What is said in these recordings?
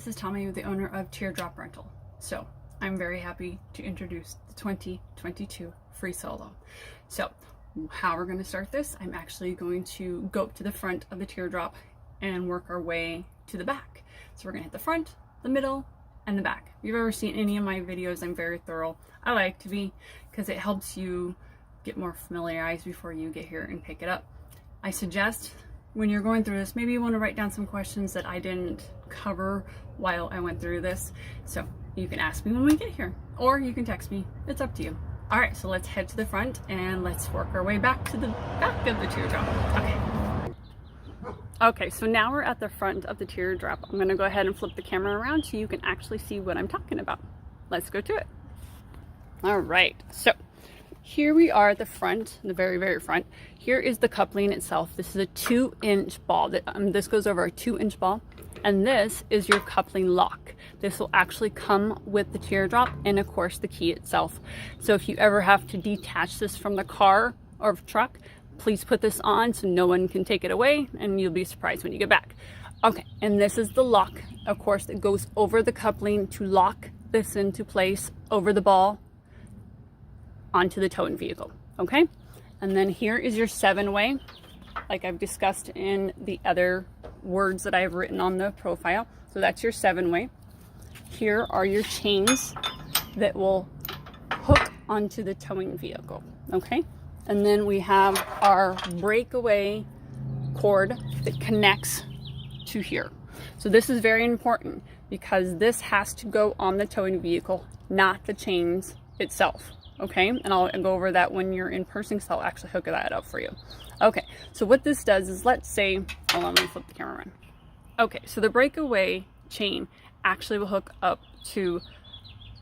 this is Tommy, the owner of Teardrop Rental. So I'm very happy to introduce the 2022 Free Solo. So how we're going to start this, I'm actually going to go up to the front of the teardrop and work our way to the back. So we're going to hit the front, the middle, and the back. If you've ever seen any of my videos, I'm very thorough. I like to be, because it helps you get more familiarized before you get here and pick it up. I suggest when you're going through this, maybe you want to write down some questions that I didn't cover while I went through this. So you can ask me when we get here, or you can text me. It's up to you. All right, so let's head to the front and let's work our way back to the back of the teardrop. Okay, so now we're at the front of the teardrop. I'm gonna go ahead and flip the camera around so you can actually see what I'm talking about. Let's go to it. All right, so here we are at the front, the very, very front. Here is the coupling itself. This is a 2-inch ball. This goes over a 2-inch ball, and this is your coupling lock. This will actually come with the teardrop and of course the key itself. So if you ever have to detach this from the car or truck, please put this on so no one can take it away, and you'll be surprised when you get back. Okay, and this is the lock, of course, that goes over the coupling to lock this into place over the ball onto the towing vehicle. Okay, and then here is your 7-way, like I've discussed in the other words that I've written on the profile. So that's your 7-way. Here are your chains that will hook onto the towing vehicle. Okay, and then we have our breakaway cord that connects to here. So this is very important because this has to go on the towing vehicle, not the chains itself. Okay, and I'll go over that when you're in person, because I'll actually hook that up for you. Okay, so what this does is, let's say, hold on, let me flip the camera around. Okay, so the breakaway chain actually will hook up to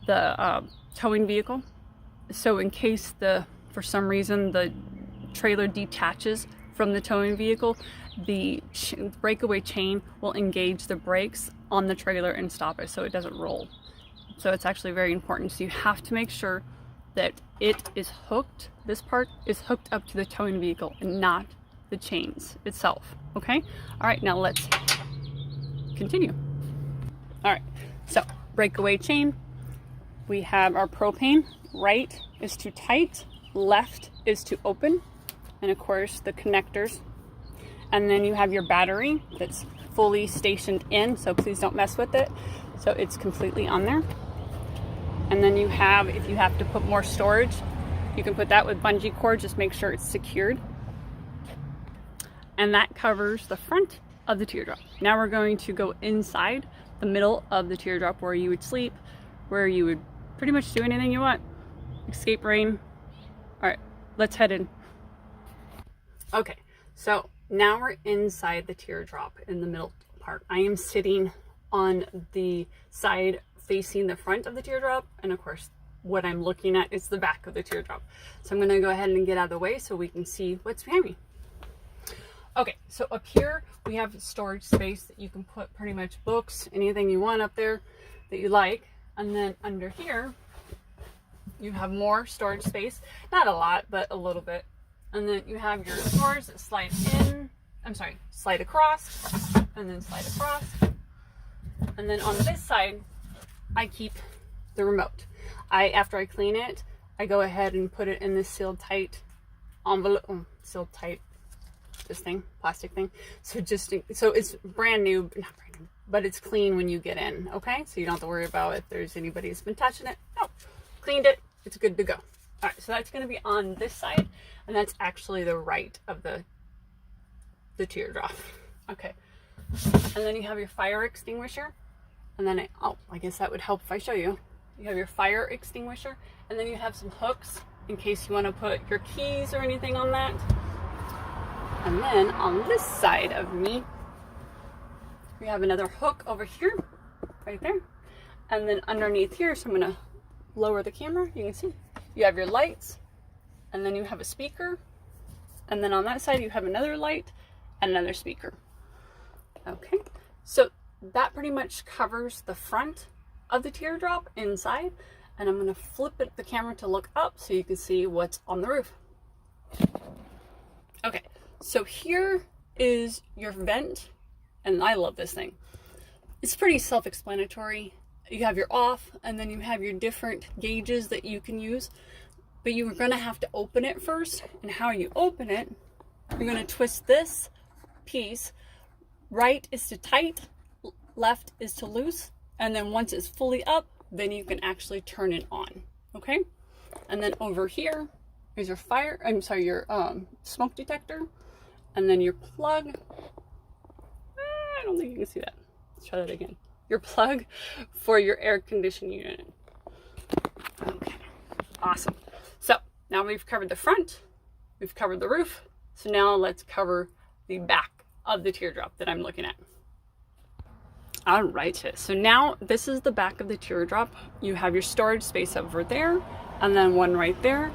the towing vehicle. So in case for some reason the trailer detaches from the towing vehicle, the breakaway chain will engage the brakes on the trailer and stop it so it doesn't roll. So it's actually very important. So you have to make sure that it is hooked, this part is hooked up to the towing vehicle and not the chains itself. Okay, all right, now let's continue. All right, so breakaway chain, we have our propane. Right is to tight, left is to open, and of course the connectors. And then you have your battery that's fully stationed in, so please don't mess with it. So it's completely on there. And then you have, if you have to put more storage, you can put that with bungee cord, just make sure it's secured. And that covers the front of the teardrop. Now we're going to go inside the middle of the teardrop, where you would sleep, where you would pretty much do anything you want. Escape rain. All right, let's head in. Okay, so now we're inside the teardrop in the middle part. I am sitting on the side facing the front of the teardrop, and of course what I'm looking at is the back of the teardrop. So I'm going to go ahead and get out of the way so we can see what's behind me. Okay, so up here we have storage space that you can put pretty much books, anything you want up there that you like. And then under here you have more storage space, not a lot but a little bit. And then you have your drawers that slide in, slide across, and then slide across. And then on this side I keep the remote. After I clean it, I go ahead and put it in this sealed tight envelope, this thing, plastic thing. So it's brand new, not brand new, but it's clean when you get in. Okay, so you don't have to worry about if there's anybody who's been touching it. No, cleaned it, it's good to go. All right, so that's going to be on this side, and that's actually the right of the teardrop. Okay, and then you have your fire extinguisher. And then, I guess that would help if I show you. You have your fire extinguisher, and then you have some hooks in case you want to put your keys or anything on that. And then on this side of me, we have another hook over here, right there. And then underneath here, so I'm going to lower the camera, you can see, you have your lights, and then you have a speaker. And then on that side, you have another light and another speaker. Okay, so that pretty much covers the front of the teardrop inside, and I'm going to flip the camera to look up so you can see what's on the roof. Okay, so here is your vent, and I love this thing. it's pretty self-explanatory. You have your off, and then you have your different gauges that you can use, but you're going to have to open it first. And how you open it, you're going to twist this piece. Right is to tight, left is to loose, and then once it's fully up, then you can actually turn it on. Okay? And then over here is your your smoke detector, and then your plug. I don't think you can see that. Let's try that again. Your plug for your air conditioning unit. Okay, awesome. So now we've covered the front, we've covered the roof. So now let's cover the back of the teardrop that I'm looking at. All right, so now this is the back of the teardrop. You have your storage space over there, and then one right there.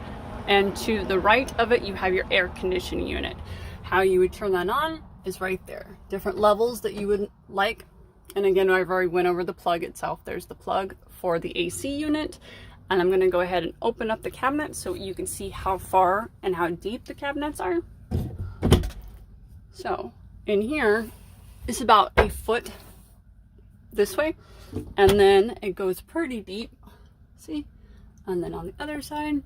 And to the right of it, you have your air conditioning unit. How you would turn that on is right there. Different levels that you would like. And again, I've already went over the plug itself. There's the plug for the AC unit. And I'm gonna go ahead and open up the cabinet so you can see how far and how deep the cabinets are. So in here, it's about a foot this way. And then it goes pretty deep, see? And then on the other side.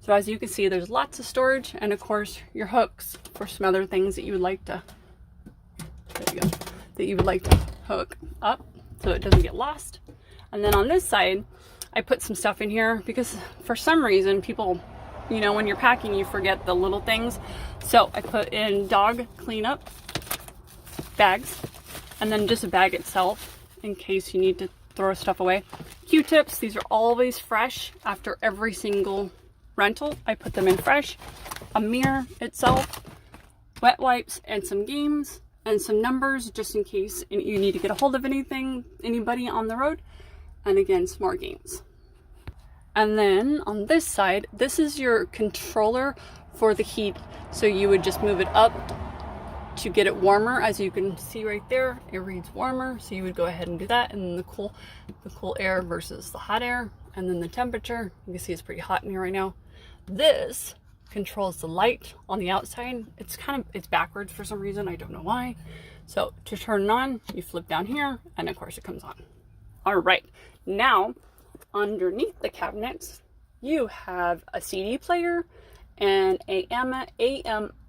So as you can see, there's lots of storage, and of course your hooks for some other things that you would like to, there you go, that you would like to hook up so it doesn't get lost. And then on this side, I put some stuff in here because for some reason people, you know, when you're packing, you forget the little things. So I put in dog cleanup bags, and then just a bag itself in case you need to throw stuff away. Q-tips, these are always fresh after every single rental. I put them in fresh. A mirror itself, wet wipes, and some games and some numbers just in case you need to get a hold of anybody on the road. And again, some more games. And then on this side, this is your controller for the heat. So you would just move it up to get it warmer. As you can see right there, it reads warmer. So you would go ahead and do that. And then the cool air versus the hot air. And then the temperature, you can see it's pretty hot in here right now. This controls the light on the outside. It's backwards for some reason. I don't know why. So to turn it on, you flip down here, and of course it comes on. All right, now underneath the cabinets, you have a CD player and AM,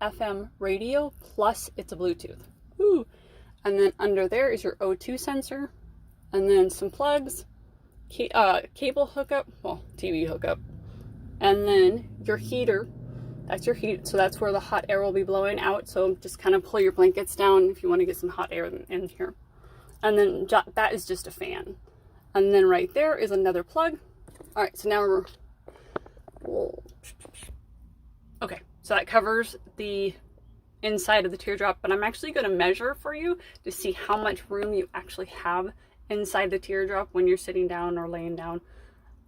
FM radio, plus it's a Bluetooth. Ooh. And then under there is your O2 sensor, and then some plugs, cable hookup, well, TV hookup, and then your heater. That's your heat, so that's where the hot air will be blowing out. So just kind of pull your blankets down if you want to get some hot air in here. And then that is just a fan. And then right there is another plug. All right, so now okay, so that covers the inside of the teardrop, but I'm actually going to measure for you to see how much room you actually have inside the teardrop when you're sitting down or laying down.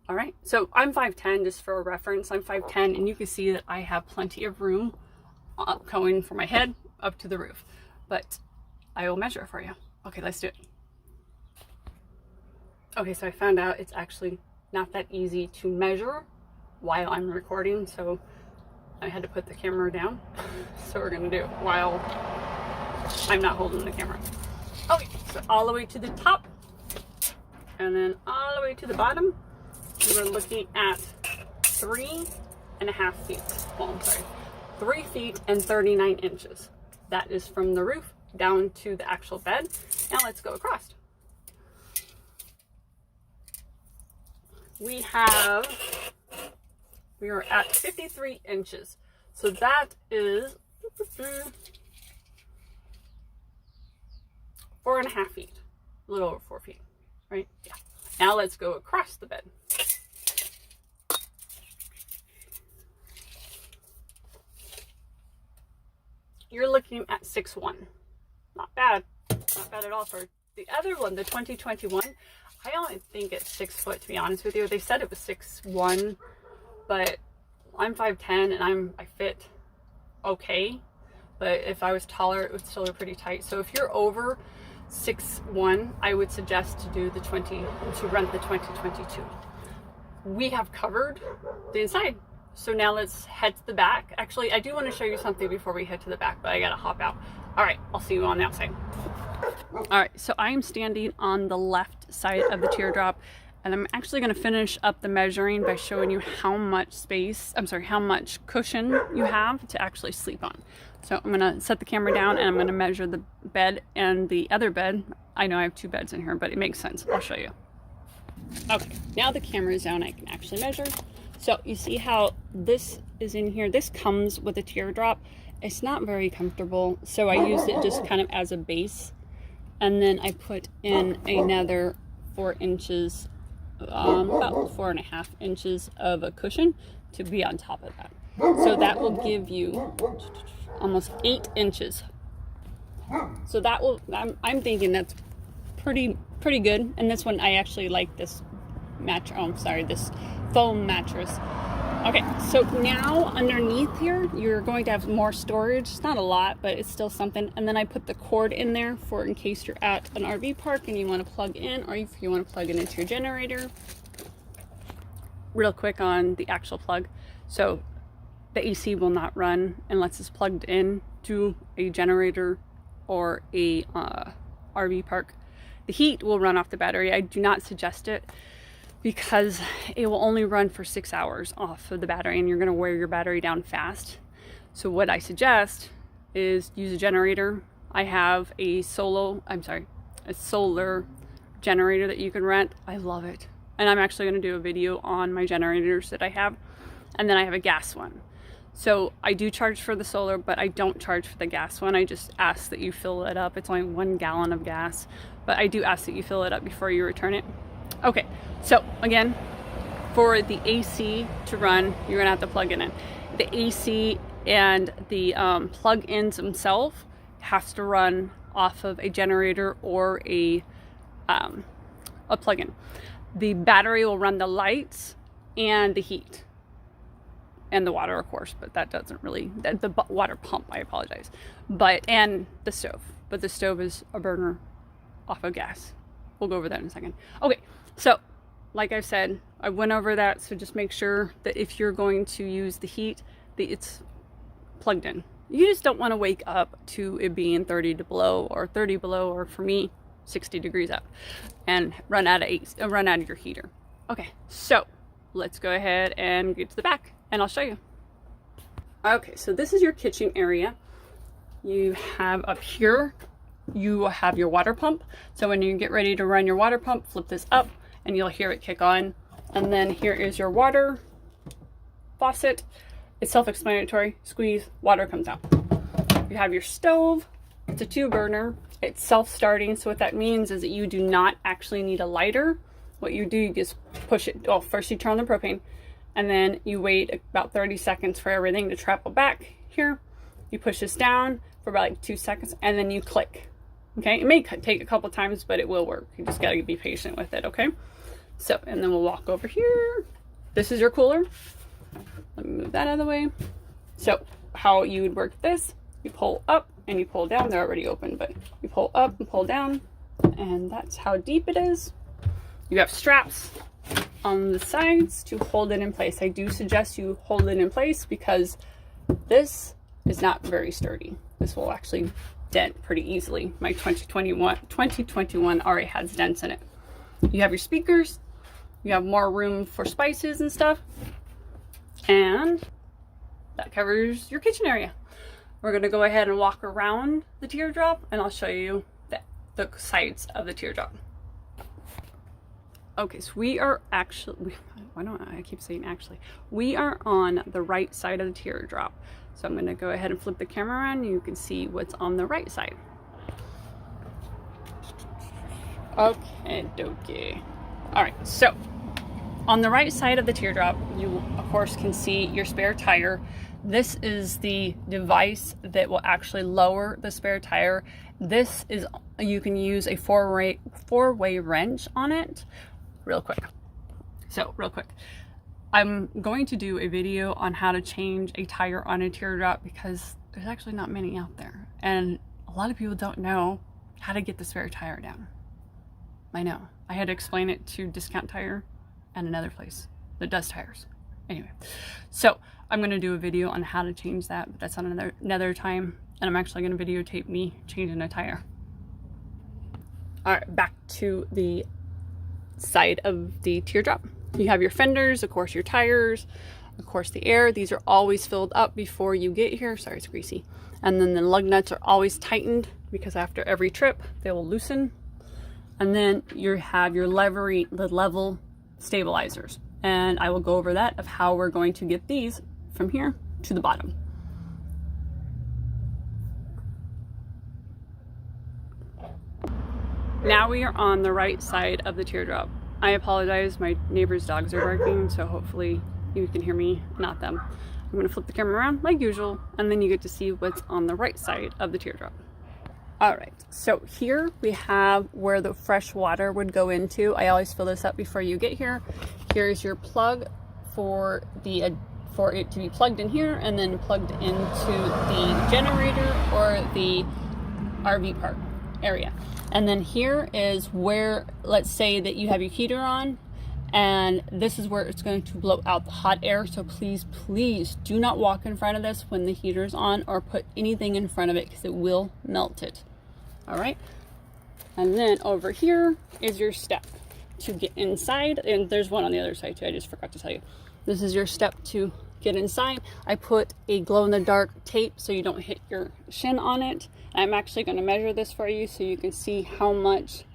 All right, so I'm 5'10", just for a reference. I'm 5'10", and you can see that I have plenty of room going from my head up to the roof. But I will measure for you. Okay, let's do it. Okay, so I found out it's actually not that easy to measure while I'm recording, so I had to put the camera down. So we're gonna do it while I'm not holding the camera. Okay, so all the way to the top, and then all the way to the bottom. We're looking at 3.5 feet. Well, I'm sorry, 3 feet and 39 inches. That is from the roof down to the actual bed. Now let's go across. We are at 53 inches. So that is 4.5 feet. A little over 4 feet, right? Yeah. Now let's go across the bed. You're looking at 6'1". Not bad. Not bad at all for the other one, the 2021. I only think it's 6 foot, to be honest with you. They said it was 6'1", but I'm 5'10", and I fit okay. But if I was taller, it would still be pretty tight. So if you're over 6'1", I would suggest to rent the 2022. We have covered the inside. So now let's head to the back. Actually, I do want to show you something before we head to the back, but I gotta hop out. All right, I'll see you on the outside. All right, so I am standing on the left side of the teardrop, and I'm actually going to finish up the measuring by showing you how much how much cushion you have to actually sleep on. So I'm going to set the camera down and I'm going to measure the bed and the other bed. I know I have two beds in here, but it makes sense. I'll show you. Okay, now the camera is down, I can actually measure. So you see how this is in here? This comes with a teardrop. It's not very comfortable, so I used it just kind of as a base. And then I put in another 4 inches, about 4.5 inches of a cushion to be on top of that. So that will give you almost 8 inches. So that will, I'm thinking that's pretty good. And this one, I actually like this this foam mattress. Okay, so now underneath here, you're going to have more storage. It's not a lot, but it's still something. And then I put the cord in there for in case you're at an RV park and you want to plug in, or if you want to plug it into your generator. Real quick on the actual plug. So the AC will not run unless it's plugged in to a generator or a RV park. The heat will run off the battery. I do not suggest it, because it will only run for 6 hours off of the battery and you're going to wear your battery down fast. So what I suggest is use a generator. I have a solar generator that you can rent. I love it. And I'm actually going to do a video on my generators that I have. And then I have a gas one. So I do charge for the solar, but I don't charge for the gas one. I just ask that you fill it up. It's only 1 gallon of gas, but I do ask that you fill it up before you return it. Okay, so again, for the AC to run, you're gonna have to plug it in. The AC and the plug-ins themselves have to run off of a generator or a plug-in. The battery will run the lights and the heat and the water, of course, but that doesn't really, the water pump, I apologize, and the stove. But the stove is a burner off of gas. We'll go over that in a second. Okay, so like I said, I went over that, so just make sure that if you're going to use the heat, that it's plugged in. You just don't want to wake up to it being 30 below, or for me, 60 degrees out, and run out of your heater. Okay, so let's go ahead and get to the back, and I'll show you. Okay, so this is your kitchen area. You have up here, you have your water pump. So when you get ready to run your water pump, flip this up and you'll hear it kick on. And then here is your water faucet. It's self-explanatory. Squeeze, water comes out. You have your stove. It's a 2-burner. It's self-starting. So what that means is that you do not actually need a lighter. What you do, you just push it. Well, first you turn on the propane, and then you wait about 30 seconds for everything to travel back here. You push this down for about like 2 seconds, and then you click. Okay, it may take a couple times, but it will work. You just gotta be patient with it, okay? So, and then we'll walk over here. This is your cooler. Let me move that out of the way. So, how you would work this, you pull up and you pull down. They're already open, but you pull up and pull down, and that's how deep it is. You have straps on the sides to hold it in place. I do suggest you hold it in place because this is not very sturdy. This will actually dent pretty easily. My 2021 already has dents in it. You have your speakers. You have more room for spices and stuff. And that covers your kitchen area. We're going to go ahead and walk around the teardrop, and I'll show you the sides of the teardrop. Okay, so we are actually, why don't I keep saying actually? We are on the right side of the teardrop. So I'm going to go ahead and flip the camera around and you can see what's on the right side. Okay, dokie. All right, so on the right side of the teardrop, you of course can see your spare tire. This is the device that will actually lower the spare tire. This is, you can use a four-way wrench on it. Real quick. I'm going to do a video on how to change a tire on a teardrop because there's actually not many out there. And a lot of people don't know how to get the spare tire down. I know. I had to explain it to Discount Tire and another place that does tires. Anyway, so I'm going to do a video on how to change that, but that's on another time. And I'm actually going to videotape me changing a tire. All right, back to the side of the teardrop. You have your fenders, of course your tires, of course the air. These are always filled up before you get here. Sorry, it's greasy. And then the lug nuts are always tightened because after every trip they will loosen. And then you have your the level stabilizers. And I will go over that of how we're going to get these from here to the bottom. Now we are on the right side of the teardrop. I apologize, my neighbor's dogs are barking, so hopefully you can hear me, not them. I'm gonna flip the camera around like usual, and then you get to see what's on the right side of the teardrop. All right, so here we have where the fresh water would go into. I always fill this up before you get here. Here's your plug for it to be plugged in here and then plugged into the generator or the RV park area. And then here is where, let's say that you have your heater on, and this is where it's going to blow out the hot air. So please, please do not walk in front of this when the heater is on or put anything in front of it because it will melt it. All right. And then over here is your step to get inside. And there's one on the other side too. I just forgot to tell you. This is your step to get inside. I put a glow-in-the-dark tape so you don't hit your shin on it. I'm actually going to measure this for you so you can see how much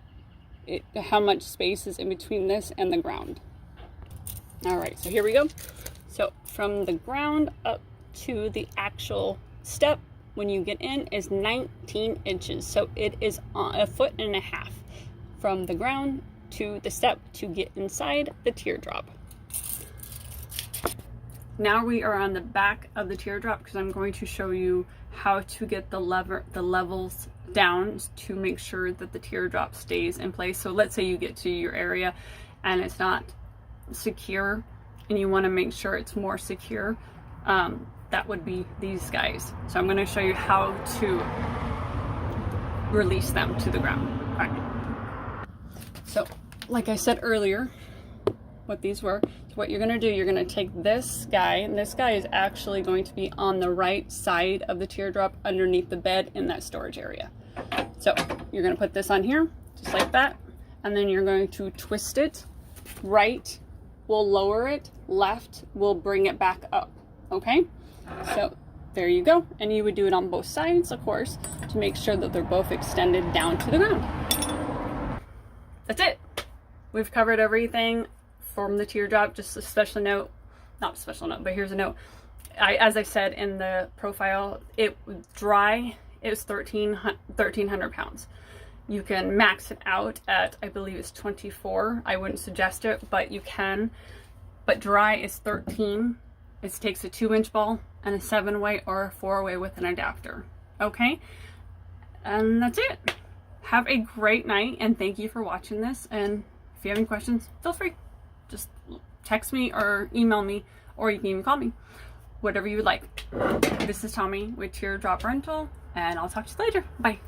space is in between this and the ground. All right, so here we go. So from the ground up to the actual step when you get in is 19 inches. So it is a foot and a half from the ground to the step to get inside the teardrop. Now we are on the back of the teardrop because I'm going to show you how to get the levels down to make sure that the teardrop stays in place. So let's say you get to your area and it's not secure and you want to make sure it's more secure. That would be these guys. So I'm going to show you how to release them to the ground. All right. So like I said earlier, what these were. So what you're going to do, you're going to take this guy, and this guy is actually going to be on the right side of the teardrop underneath the bed in that storage area. So you're going to put this on here just like that, and then you're going to twist it. Right will lower it, left will bring it back up. Okay, so there you go. And you would do it on both sides, of course, to make sure that they're both extended down to the ground. That's it. We've covered everything from the teardrop. Just a special note, not a special note, but here's a note. As I said in the profile, it dry, it was 1,300 pounds. You can max it out at, I believe it's 24. I wouldn't suggest it, but you can. But dry is 13. It takes a 2-inch ball and a 7-way or a 4-way with an adapter. Okay, and that's it. Have a great night, and thank you for watching this. And if you have any questions, feel free. Just text me or email me, or you can even call me. Whatever you would like. This is Tommy with Teardrop Rental, and I'll talk to you later. Bye.